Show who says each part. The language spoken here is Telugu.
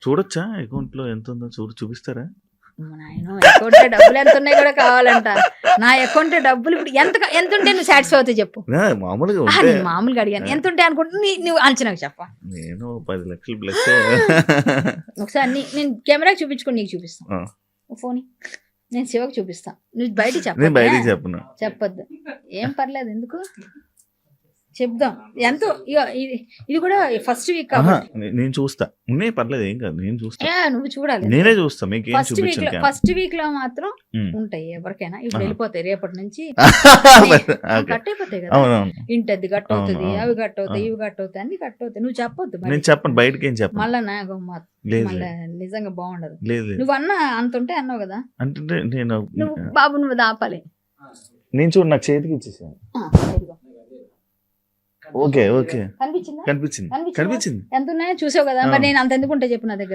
Speaker 1: చూడొచ్చా అకౌంట్ లో ఎంత ఉందో చూపిస్తారా?
Speaker 2: అకౌంట్ డబ్బులు ఎంత ఉన్నాయి కూడా కావాలంట. నా అకౌంట్ డబ్బులు ఇప్పుడు ఎంత ఉంటే నువ్వు సాటిస్ఫై అవుతావు చెప్పు.
Speaker 1: మామూలుగా
Speaker 2: నేను మామూలుగా అడిగాను ఎంత ఉంటే అనుకుంటా నువ్వు అంచనాకు చెప్ప.
Speaker 1: నేను 10 లక్షలు ప్లస్.
Speaker 2: ఒకసారి నేను కెమెరాకి చూపించుకొని నీకు చూపిస్తాను. ఫోన్ నేను శివకు చూపిస్తాను. నువ్వు బయట
Speaker 1: చెప్పను.
Speaker 2: చెప్పొద్దు, ఏం పర్లేదు, ఎందుకు చెప్దాం. ఎంతో ఇది కూడా ఫస్ట్ వీక్
Speaker 1: నేను చూస్తా, ఉన్నాయి పర్లేదు, ఏం కాదు, నేను చూస్తా.
Speaker 2: నువ్వు చూడాలి,
Speaker 1: నేనే చూస్తా. మీకు
Speaker 2: ఫస్ట్ వీక్ లో మాత్రం ఉంటాయి ఎవరికైనా. ఇప్పుడు వెళ్ళిపోతాయి, రేపటి నుంచి కట్ అయిపోతాయి కదా. ఇంటి అది కట్ అవుతుంది, అవి కట్ అవుతాయి, ఇవి కట్ అవుతాయి, అన్ని కట్ అవుతాయి. నువ్వు చెప్పొద్దు,
Speaker 1: నేను చెప్పను, బయటకి ఏం చెప్పను.
Speaker 2: మళ్ళా నాకు మళ్ళా నిజంగా బాగుండదు. నువ్వు అన్నా అంత ఉంటే అన్నావు కదా,
Speaker 1: అంటే నేను
Speaker 2: నువ్వు బాబు నువ్వు దాపాలి.
Speaker 1: నేను చూడు, నాకు చేతికి ఇచ్చేసాను. ఓకే ఓకే,
Speaker 2: కనిపించింది
Speaker 1: ఎంత ఉన్నాయో
Speaker 2: చూసావు కదా. మరి నేను అంత ఎందుకు ఉంటే చెప్పు నా దగ్గర.